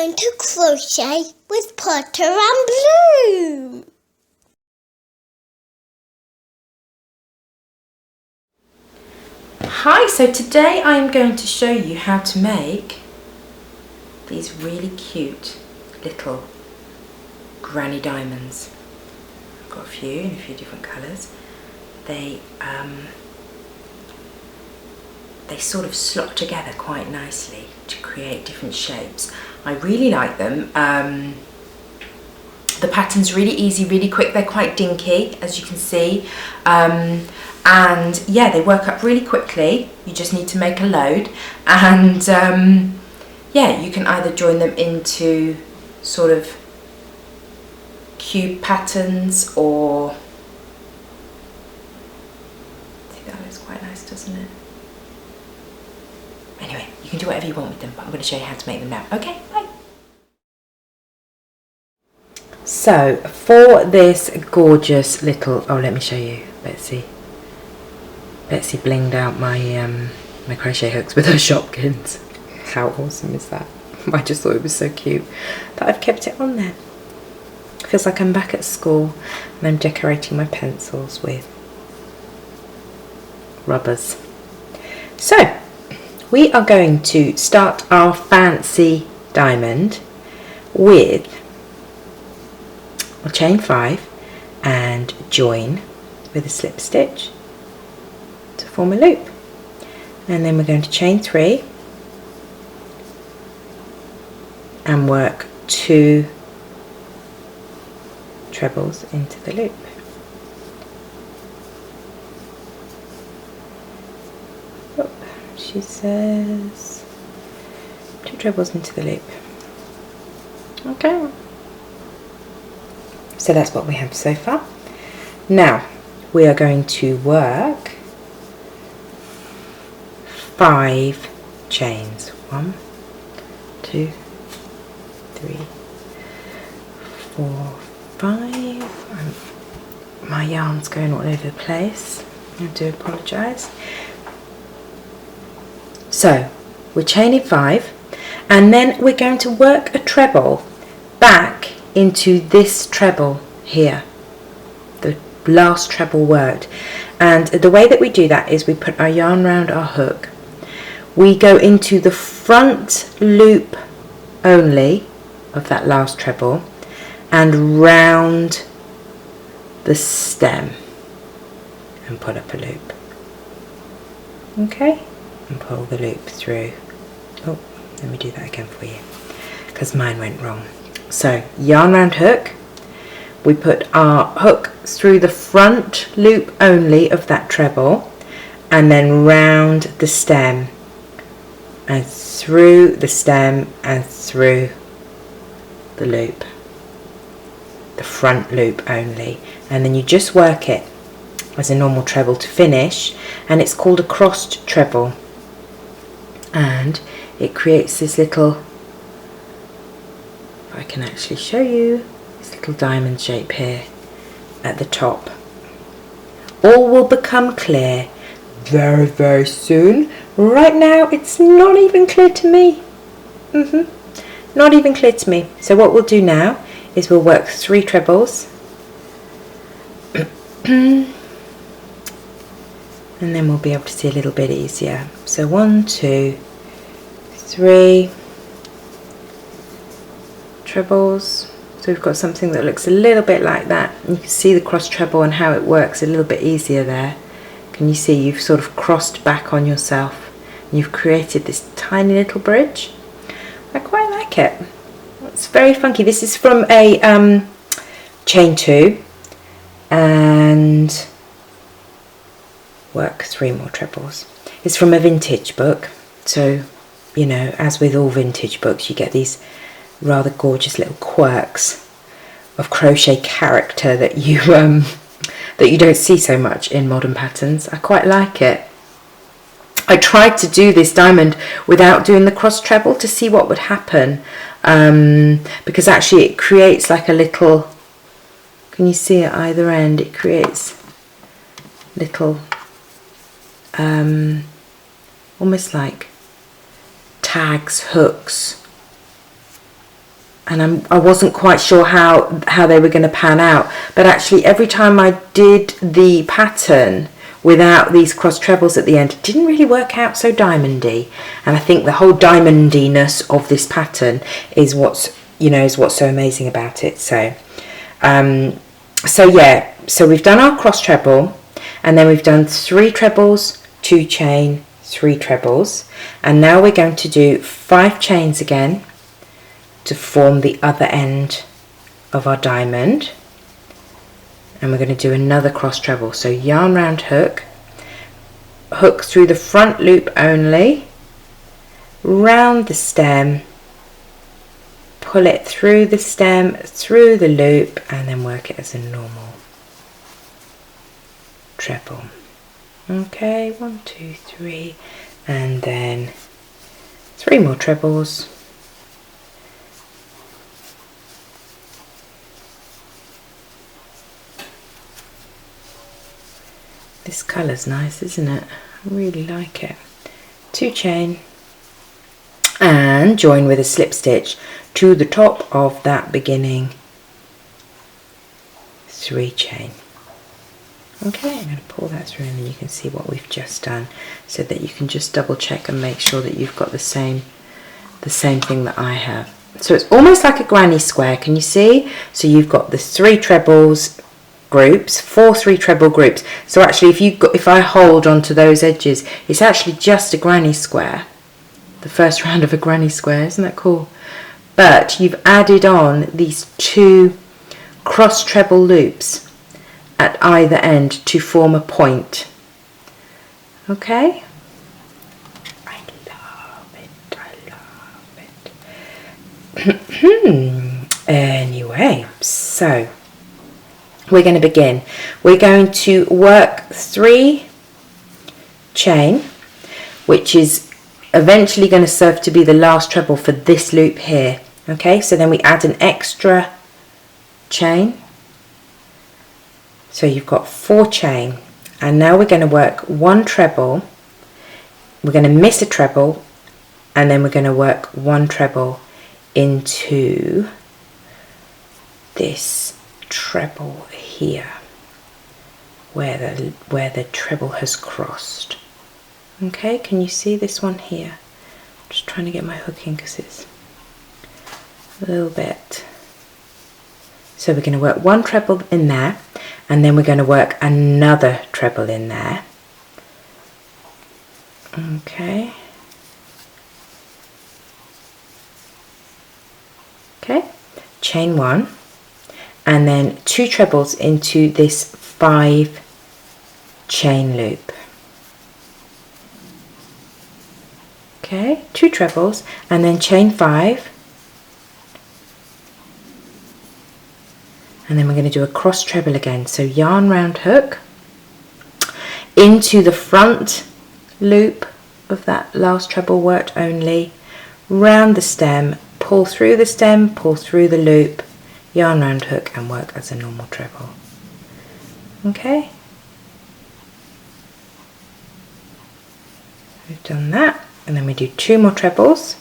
going to crochet with Potter and Bloom. Hi, so today I am going to show you how to make these really cute little granny diamonds. I've got a few in a few different colours. They sort of slot together quite nicely to create different shapes. I really like them. The pattern's really easy, really quick. They're quite dinky, as you can see. And yeah, they work up really quickly. You just need to make a load. And yeah, you can either join them into sort of cube patterns or... See, that looks quite nice, doesn't it? Anyway, you can do whatever you want with them, but I'm going to show you how to make them now. Okay, bye. So, for this gorgeous little... Oh, let me show you, Betsy. Betsy blinged out my my crochet hooks with her Shopkins. How awesome is that? I just thought it was so cute that I've kept it on there. Feels like I'm back at school and I'm decorating my pencils with rubbers. So, we are going to start our fancy diamond with a chain 5 and join with a slip stitch to form a loop, and then we're going to chain 3 and work 2 trebles into the loop. Oh, she says 2 trebles into the loop. Okay, so that's what we have so far. Now we are going to work 5 chains. 1, 2, 3, 4, 5. My yarn's going all over the place. I do apologise. So we're chaining 5, and then we're going to work a treble back into this treble here, the last treble worked. And the way that we do that is we put our yarn around our hook. We go into the front loop only of that last treble and round the stem and put up a loop. Okay, and pull the loop through. Oh, let me do that again for you because mine went wrong. So yarn round hook, we put our hook through the front loop only of that treble and then round the stem and through the stem and through the loop, the front loop only, and then you just work it as a normal treble to finish, and it's called a crossed treble, and it creates this little, if I can actually show you, this little diamond shape here at the top. All will become clear very, very soon. Right now it's not even clear to me. Not even clear to me. So what we'll do now is we'll work 3 trebles and then we'll be able to see a little bit easier. So 1, 2, 3 trebles. So we've got something that looks a little bit like that. You can see the cross treble and how it works a little bit easier there. Can you see you've sort of crossed back on yourself and you've created this tiny little bridge? I quite like it. It's very funky. This is from a chain 2 and work 3 more trebles. It's from a vintage book, so you know, as with all vintage books, you get these rather gorgeous little quirks of crochet character that you don't see so much in modern patterns. I quite like it. I tried to do this diamond without doing the cross treble to see what would happen, because actually it creates like a little, can you see at either end, it creates little almost like tags, hooks I wasn't quite sure how they were going to pan out, but actually every time I did the pattern without these cross trebles at the end, it didn't really work out so diamondy. And I think the whole diamondiness of this pattern is what's so amazing about it. So so we've done our cross treble, and then we've done 3 trebles, 2 chain, 3 trebles, and now we're going to do 5 chains again to form the other end of our diamond, and we're going to do another cross treble. So yarn round hook, hook through the front loop only, round the stem, pull it through the stem, through the loop, and then work it as a normal treble. Okay, 1, 2, 3, and then 3 more trebles. This colour's nice, isn't it? I really like it. 2 chain and join with a slip stitch to the top of that beginning 3 chain. Okay, I'm going to pull that through and then you can see what we've just done, so that you can just double check and make sure that you've got the same thing that I have. So it's almost like a granny square, can you see? So you've got the 3 trebles groups, 4 3 treble groups. So actually if I hold onto those edges, it's actually just a granny square, the first round of a granny square. Isn't that cool? But you've added on these 2 cross treble loops at either end to form a point. Okay, I love it. Anyway, so we're going to begin. We're going to work 3 chain, which is eventually going to serve to be the last treble for this loop here. Okay, so then we add an extra chain, so you've got 4 chain, and now we're going to work 1 treble, we're going to miss a treble, and then we're going to work 1 treble into this treble here where the treble has crossed. Okay, can you see this one here? I'm just trying to get my hook in because it's a little bit. So we're going to work 1 treble in there, and then we're going to work another treble in there. Okay. Okay, chain 1, and then 2 trebles into this 5 chain loop. Okay, 2 trebles, and then chain 5, and then we're going to do a cross treble again. So yarn round hook into the front loop of that last treble worked only, round the stem, pull through the stem, pull through the loop, yarn round hook, and work as a normal treble. Okay, we've done that, and then we do 2 more trebles.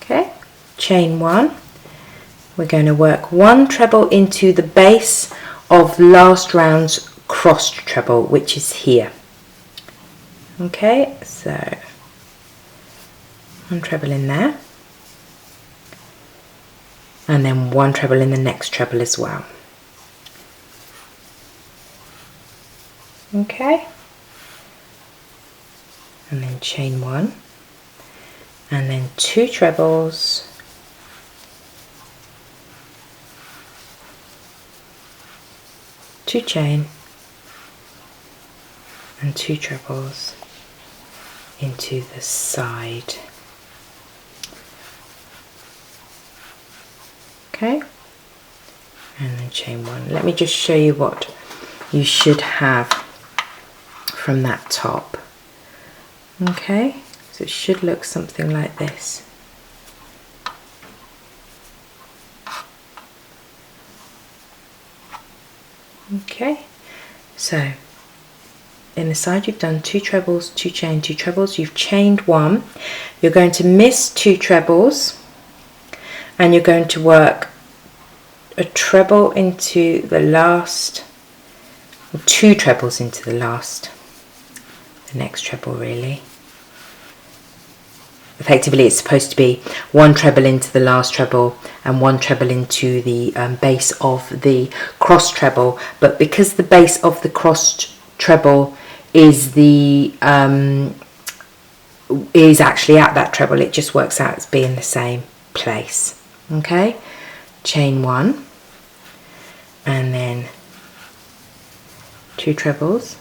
Okay, chain 1, we're going to work 1 treble into the base of last round's crossed treble, which is here. Okay, so 1 treble in there, and then 1 treble in the next treble as well. Okay, and then chain 1, and then 2 trebles, two chain, and 2 trebles into the side. Okay, and then chain 1. Let me just show you what you should have from that top. Okay, so it should look something like this. Okay, so in the side you've done 2 trebles, 2 chain, 2 trebles, you've chained 1, you're going to miss 2 trebles, and you're going to work a treble into the last, 2 trebles into the next treble really. Effectively it's supposed to be 1 treble into the last treble and 1 treble into the base of the cross treble, but because the base of the cross treble is is actually at that treble, it just works out as being the same place. Okay, chain 1 and then 2 trebles,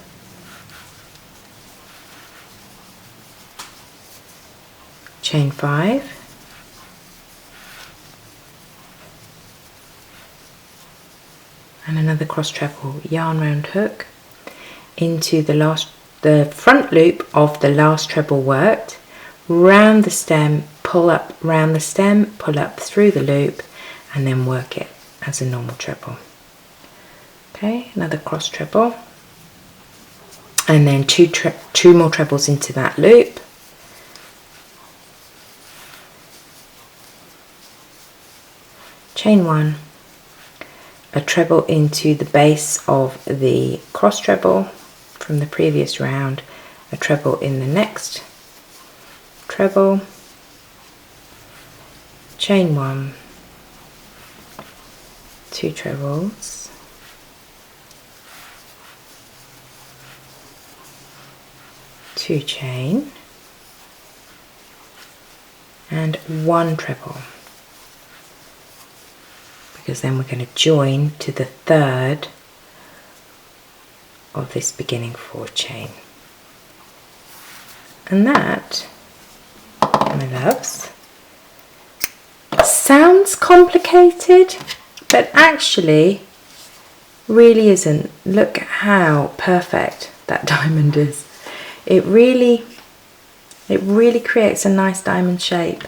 chain 5, and another cross treble, yarn round hook into the front loop of the last treble worked, round the stem, pull up round the stem, pull up through the loop, and then work it as a normal treble. Okay, another cross treble, and then 2 more trebles into that loop, chain 1, a treble into the base of the cross treble from the previous round, a treble in the next treble, chain 1, 2 trebles, two chain, and 1 treble, because then we're going to join to the 3rd of this beginning 4 chain. And that, my loves, sounds complicated, but actually really isn't. Look at how perfect that diamond is. It really creates a nice diamond shape.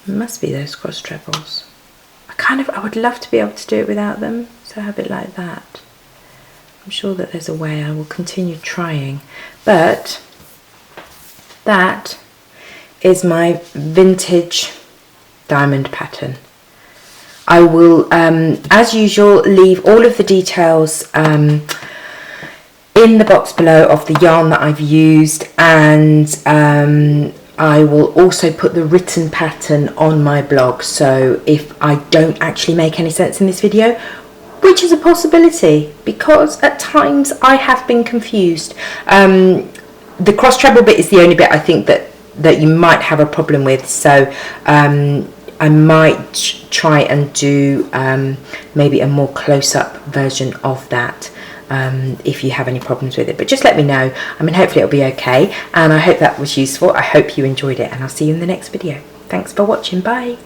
It must be those cross trebles. I would love to be able to do it without them, so have it like that. I'm sure that there's a way. I will continue trying, but that is my vintage diamond pattern. I will, as usual, leave all of the details in the box below of the yarn that I've used, and I will also put the written pattern on my blog, so if I don't actually make any sense in this video, which is a possibility because at times I have been confused. The cross treble bit is the only bit I think that you might have a problem with, so I might try and do maybe a more close-up version of that if you have any problems with it, but just let me know. I mean, hopefully it'll be okay, and I hope that was useful. I hope you enjoyed it, and I'll see you in the next video. Thanks for watching. Bye.